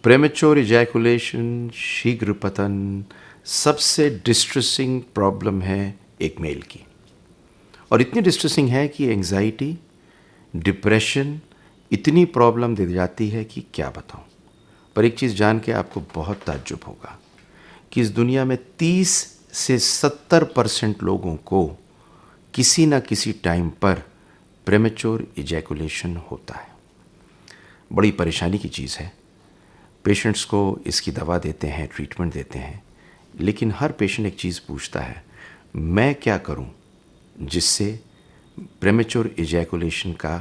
प्रेमेच्योर ejaculation, शीघ्र पतन सबसे डिस्ट्रेसिंग प्रॉब्लम है एक मेल की, और इतनी डिस्ट्रेसिंग है कि एंजाइटी, डिप्रेशन इतनी प्रॉब्लम दे जाती है कि क्या बताऊं। पर एक चीज़ जान के आपको बहुत ताज्जुब होगा कि इस दुनिया में 30 से 70% लोगों को किसी ना किसी टाइम पर प्रेमेच्योर इजैकुलेशन होता है। बड़ी परेशानी की चीज़ है। पेशेंट्स को इसकी दवा देते हैं, ट्रीटमेंट देते हैं, लेकिन हर पेशेंट एक चीज़ पूछता है, मैं क्या करूं जिससे प्रेमेच्योर इजैकुलेशन का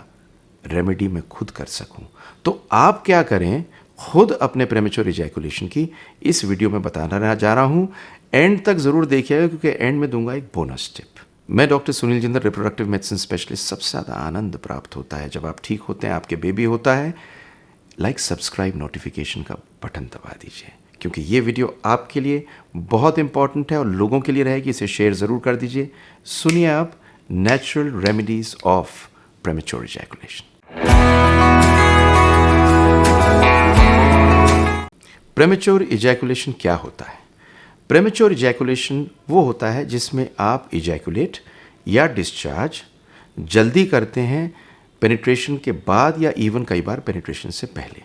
रेमेडी मैं खुद कर सकूं। तो आप क्या करें खुद अपने प्रेमेच्योर इजैकुलेशन की, इस वीडियो में बताना जा रहा हूं। एंड तक ज़रूर देखिएगा क्योंकि एंड में दूंगा एक बोनस टिप। मैं doctor Sunil Jindal, reproductive medicine specialist. सबसे ज़्यादा आनंद प्राप्त होता है जब आप ठीक होते हैं, आपके बेबी होता है। लाइक, सब्सक्राइब, नोटिफिकेशन का बटन दबा दीजिए क्योंकि ये वीडियो आपके लिए बहुत इंपॉर्टेंट है और लोगों के लिए रहेगी। इसे शेयर ज़रूर कर दीजिए। सुनिए आप natural remedies of premature ejaculation. Premature ejaculation क्या होता है? प्रेमेच्योर इजैकुलेशन वो होता है जिसमें आप इजैकुलेट या डिस्चार्ज जल्दी करते हैं पेनिट्रेशन के बाद या इवन कई बार पेनिट्रेशन से पहले।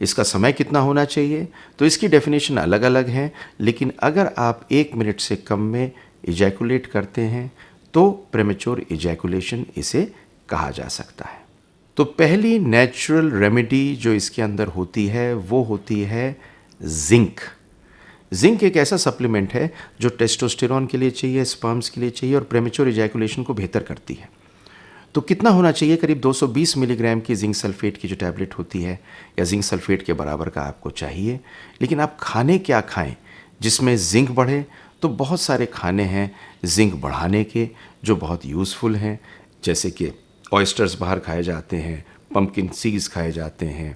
इसका समय कितना होना चाहिए, तो इसकी डेफिनेशन अलग अलग है, लेकिन अगर आप 1 मिनट से कम में इजैकुलेट करते हैं तो प्रेमेच्योर इजैकुलेशन इसे कहा जा सकता है। तो पहली नेचुरल रेमेडी जो इसके अंदर होती है वो होती है जिंक। जिंक एक ऐसा सप्लीमेंट है जो टेस्टोस्टेरोन के लिए चाहिए, स्पर्म्स के लिए चाहिए और प्रेमेच्योर इजैकुलेशन को बेहतर करती है। तो कितना होना चाहिए? करीब 220 मिलीग्राम की जिंक सल्फेट की जो टैबलेट होती है या जिंक सल्फेट के बराबर का आपको चाहिए। लेकिन आप खाने क्या खाएं जिसमें जिंक बढ़े? तो बहुत सारे खाने हैं जिंक बढ़ाने के जो बहुत यूज़फुल हैं, जैसे कि ऑयस्टर्स बाहर खाए जाते हैं, पम्पकिन सीड्स खाए जाते हैं,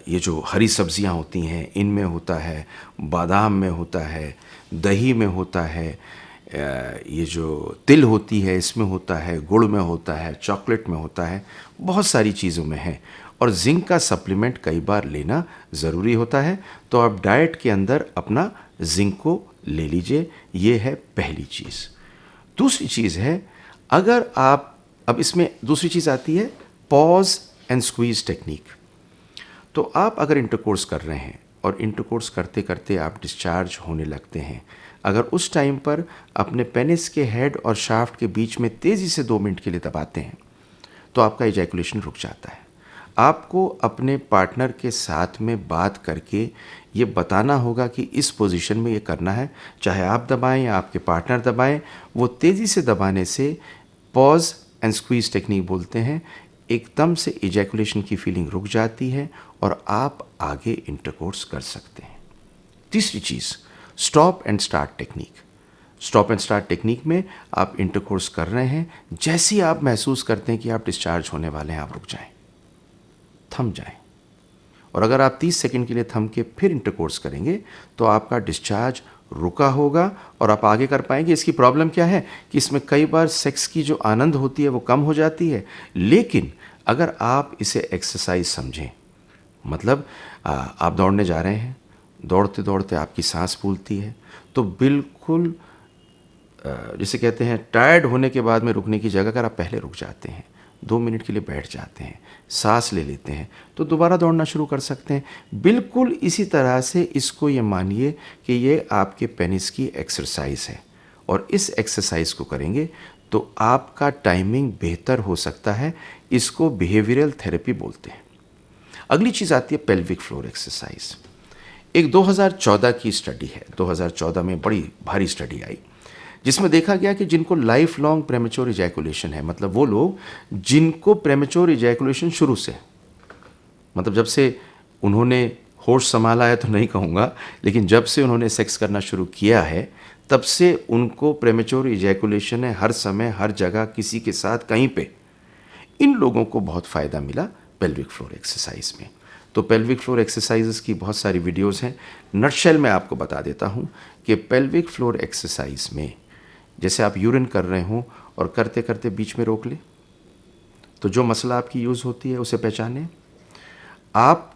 ये जो हरी सब्जियां होती हैं इनमें होता है, बादाम में होता है, दही में होता है, ये जो तिल होती है इसमें होता है, गुड़ में होता है, चॉकलेट में होता है, बहुत सारी चीज़ों में है। और जिंक का सप्लीमेंट कई बार लेना ज़रूरी होता है, तो आप डाइट के अंदर अपना जिंक को ले लीजिए। ये है पहली चीज़। दूसरी चीज़ है, अगर आप अब इसमें दूसरी चीज़ आती है पॉज एंड स्क्वीज़ टेक्निक। तो आप अगर इंटरकोर्स कर रहे हैं और इंटरकोर्स करते करते आप डिस्चार्ज होने लगते हैं, अगर उस टाइम पर अपने पेनिस के हेड और शाफ्ट के बीच में तेज़ी से 2 मिनट के लिए दबाते हैं तो आपका इजैकुलेशन रुक जाता है। आपको अपने पार्टनर के साथ में बात करके ये बताना होगा कि इस पोजीशन में ये करना है, चाहे आप दबाएं या आपके पार्टनर दबाएं। वो तेज़ी से दबाने से पॉज एंड स्क्वीज़ टेक्निक बोलते हैं, एकदम से इजैकुलेशन की फीलिंग रुक जाती है और आप आगे इंटरकोर्स कर सकते हैं। तीसरी चीज़, stop and start technique. Stop and start technique में आप इंटरकोर्स कर रहे हैं, जैसे ही आप महसूस करते हैं कि आप डिस्चार्ज होने वाले हैं, आप रुक जाएं, थम जाएं। और अगर आप 30 सेकंड के लिए थम के फिर इंटरकोर्स करेंगे तो आपका डिस्चार्ज रुका होगा और आप आगे कर पाएंगे। इसकी प्रॉब्लम क्या है कि इसमें कई बार सेक्स की जो आनंद होती है वो कम हो जाती है, लेकिन अगर आप इसे एक्सरसाइज समझें, मतलब आप दौड़ने जा रहे हैं, दौड़ते दौड़ते आपकी सांस फूलती है, तो बिल्कुल जिसे कहते हैं टायर्ड होने के बाद में रुकने की जगह अगर आप पहले रुक जाते हैं, 2 मिनट के लिए बैठ जाते हैं, सांस ले लेते हैं, तो दोबारा दौड़ना शुरू कर सकते हैं। बिल्कुल इसी तरह से इसको ये मानिए कि ये आपके पेनिस की एक्सरसाइज है और इस एक्सरसाइज को करेंगे तो आपका टाइमिंग बेहतर हो सकता है। इसको बिहेवियरल थेरेपी बोलते हैं। अगली चीज़ आती है पेल्विक फ्लोर एक्सरसाइज। एक 2014 की स्टडी है, 2014 में बड़ी भारी स्टडी आई जिसमें देखा गया कि जिनको लाइफ लॉन्ग प्रेमेच्योर इजैकुलेशन है, मतलब वो लोग जिनको प्रेमेच्योर इजैकुलेशन शुरू से, मतलब जब से उन्होंने होश संभाला है तो नहीं कहूँगा, लेकिन जब से उन्होंने सेक्स करना शुरू किया है तब से उनको प्रेमेच्योर इजैकुलेशन है, हर समय हर जगह किसी के साथ कहीं पे। इन लोगों को बहुत फ़ायदा मिला पेल्विक फ्लोर एक्सरसाइज में। तो पेल्विक फ्लोर एक्सरसाइजेस की बहुत सारी वीडियोस हैं। नटशेल में आपको बता देता हूँ कि पेल्विक फ्लोर एक्सरसाइज में जैसे आप यूरिन कर रहे हों और करते करते बीच में रोक लें, तो जो मसला आपकी यूज़ होती है उसे पहचानें। आप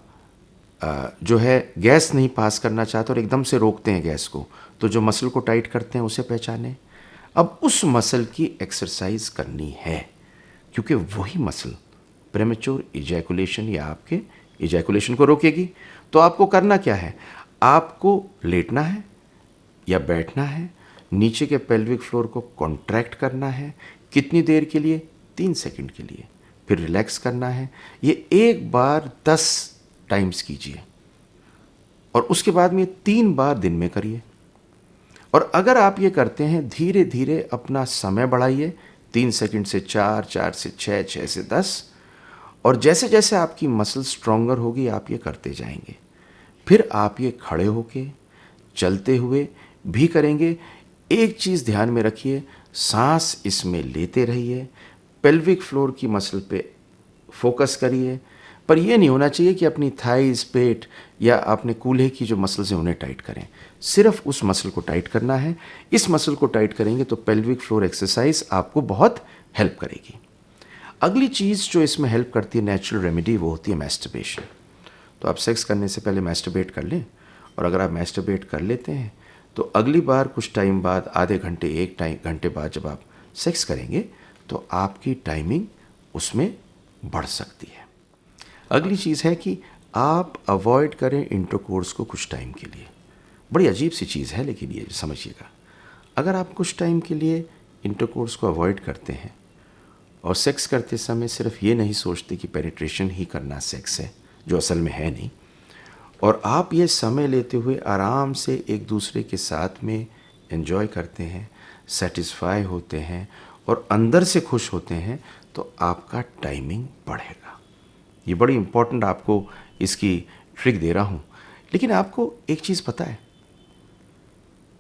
जो है गैस नहीं पास करना चाहते और एकदम से रोकते हैं गैस को, तो जो मसल को टाइट करते हैं उसे पहचानें। अब उस मसल की एक्सरसाइज करनी है, क्योंकि वही मसल प्रेमेच्योर इजैकुलेशन या आपके इजैकुलेशन को रोकेगी। तो आपको करना क्या है, आपको लेटना है या बैठना है, नीचे के पेल्विक फ्लोर को कॉन्ट्रैक्ट करना है। कितनी देर के लिए? 3 सेकंड के लिए। फिर रिलैक्स करना है। ये एक बार 10 टाइम्स कीजिए और उसके बाद में 3 बार दिन में करिए। और अगर आप ये करते हैं, धीरे धीरे अपना समय बढ़ाइए, 3 सेकंड से 4, 4 से 6, 6 से 10, और जैसे जैसे आपकी मसल स्ट्रोंगर होगी आप ये करते जाएंगे। फिर आप ये खड़े होके चलते हुए भी करेंगे। एक चीज़ ध्यान में रखिए, सांस इसमें लेते रहिए, पेल्विक फ्लोर की मसल पे फोकस करिए, पर यह नहीं होना चाहिए कि अपनी थाइस, पेट या अपने कूल्हे की जो मसल्स हैं उन्हें टाइट करें। सिर्फ उस मसल को टाइट करना है। इस मसल को टाइट करेंगे तो पेल्विक फ्लोर एक्सरसाइज आपको बहुत हेल्प करेगी। अगली चीज़ जो इसमें हेल्प करती है, नेचुरल रेमेडी, वो होती है मैस्टरबेशन। तो आप सेक्स करने से पहले मैस्टरबेट कर लें, और अगर आप मैस्टरबेट कर लेते हैं तो अगली बार कुछ टाइम बाद, आधे घंटे, 1 घंटे बाद जब आप सेक्स करेंगे तो आपकी टाइमिंग उसमें बढ़ सकती है। अगली चीज़ है कि आप अवॉइड करें इंटरकोर्स को कुछ टाइम के लिए। बड़ी अजीब सी चीज़ है, लेकिन ये समझिएगा, अगर आप कुछ टाइम के लिए इंटरकोर्स को अवॉइड करते हैं और सेक्स करते समय सिर्फ ये नहीं सोचते कि पेनिट्रेशन ही करना सेक्स है, जो असल में है नहीं, और आप ये समय लेते हुए आराम से एक दूसरे के साथ में एंजॉय करते हैं, सेटिस्फाई होते हैं और अंदर से खुश होते हैं, तो आपका टाइमिंग बढ़ेगा। ये बड़ी इम्पोर्टेंट आपको इसकी ट्रिक दे रहा हूँ। लेकिन आपको एक चीज़ पता है,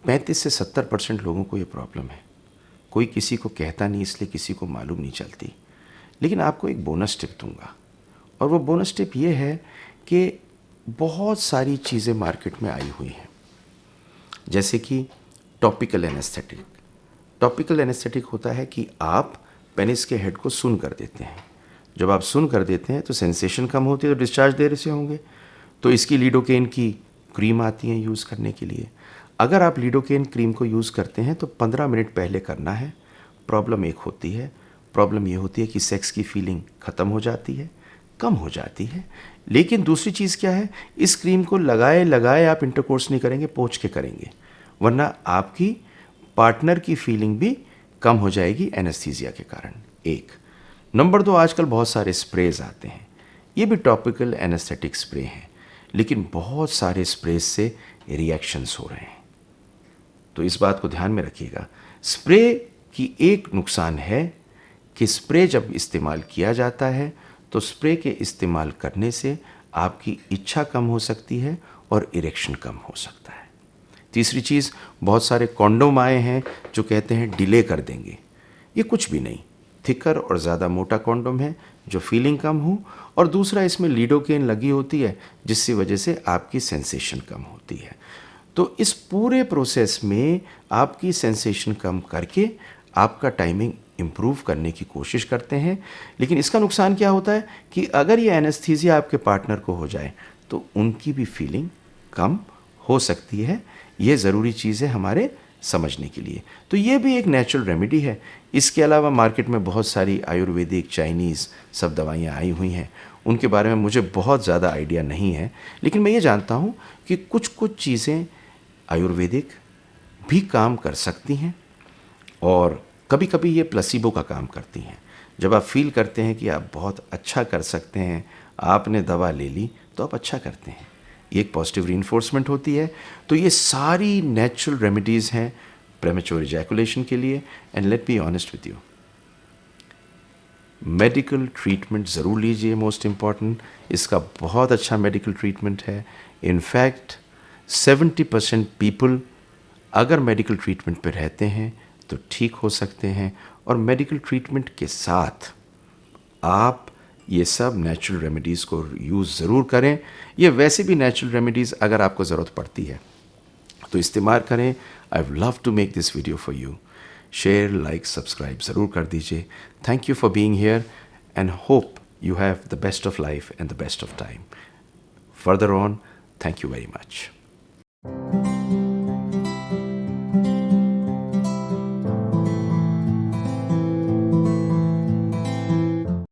35 से 70% लोगों को ये प्रॉब्लम है। कोई किसी को कहता नहीं, इसलिए किसी को मालूम नहीं चलती। लेकिन आपको एक बोनस टिप दूंगा, और वो बोनस टिप ये है कि बहुत सारी चीज़ें मार्केट में आई हुई हैं, जैसे कि टॉपिकल एनेस्थेटिक। टॉपिकल एनेस्थेटिक होता है कि आप पेनिस के हेड को सुन कर देते हैं। जब आप सुन कर देते हैं तो सेंसेशन कम होती है, तो डिस्चार्ज देर से होंगे। तो इसकी लीडोकेन की क्रीम आती है यूज़ करने के लिए। अगर आप लीडोकेन क्रीम को यूज़ करते हैं तो 15 मिनट पहले करना है। प्रॉब्लम एक होती है, प्रॉब्लम ये होती है कि सेक्स की फीलिंग ख़त्म हो जाती है, कम हो जाती है। लेकिन दूसरी चीज़ क्या है, इस क्रीम को लगाए लगाए आप इंटरकोर्स नहीं करेंगे, पोंछ के करेंगे, वरना आपकी पार्टनर की फीलिंग भी कम हो जाएगी एनेस्थीसिया के कारण। एक नंबर 2, आजकल बहुत सारे स्प्रेज आते हैं, ये भी टॉपिकल एनेस्थेटिक स्प्रे हैं, लेकिन बहुत सारे स्प्रेज से रिएक्शंस हो रहे हैं। तो इस बात को ध्यान में रखिएगा। स्प्रे की एक नुकसान है कि स्प्रे जब इस्तेमाल किया जाता है तो स्प्रे के इस्तेमाल करने से आपकी इच्छा कम हो सकती है और इरेक्शन कम हो सकता है। तीसरी चीज़, बहुत सारे कॉन्डोम आए हैं जो कहते हैं डिले कर देंगे। ये कुछ भी नहीं, थिकर और ज़्यादा मोटा कॉन्डोम है जो फीलिंग कम हो, और दूसरा इसमें लीडोकेन लगी होती है जिसकी वजह से आपकी सेंसेशन कम होती है। तो इस पूरे प्रोसेस में आपकी सेंसेशन कम करके आपका टाइमिंग इम्प्रूव करने की कोशिश करते हैं। लेकिन इसका नुकसान क्या होता है कि अगर ये एनेस्थीसिया आपके पार्टनर को हो जाए तो उनकी भी फीलिंग कम हो सकती है। ये ज़रूरी चीज़ है हमारे समझने के लिए। तो ये भी एक नेचुरल रेमेडी है। इसके अलावा मार्केट में बहुत सारी आयुर्वेदिक, चाइनीज़ सब दवाइयाँ आई हुई हैं, उनके बारे में मुझे बहुत ज़्यादा आइडिया नहीं है, लेकिन मैं ये जानता हूँ कि कुछ कुछ चीज़ें आयुर्वेदिक भी काम कर सकती हैं, और कभी कभी ये प्लेसिबो का काम करती हैं। जब आप फील करते हैं कि आप बहुत अच्छा कर सकते हैं, आपने दवा ले ली तो आप अच्छा करते हैं, ये एक पॉजिटिव रीइंफोर्समेंट होती है। तो ये सारी नेचुरल रेमेडीज़ हैं प्रेमेच्योर इजैकुलेशन के लिए। And let be honest with you, medical treatment ज़रूर लीजिए, मोस्ट इम्पॉर्टेंट। इसका बहुत अच्छा मेडिकल ट्रीटमेंट है। इनफैक्ट 70% पीपल अगर मेडिकल ट्रीटमेंट पे रहते हैं तो ठीक हो सकते हैं, और मेडिकल ट्रीटमेंट के साथ आप ये सब नेचुरल रेमेडीज़ को यूज़ ज़रूर करें। ये वैसे भी नेचुरल रेमेडीज़ अगर आपको ज़रूरत पड़ती है तो इस्तेमाल करें। I would love to make this video for you. Share, like, subscribe ज़रूर कर दीजिए। Thank you for being here and hope you have the best of life and the best of time. further on. Thank you very much.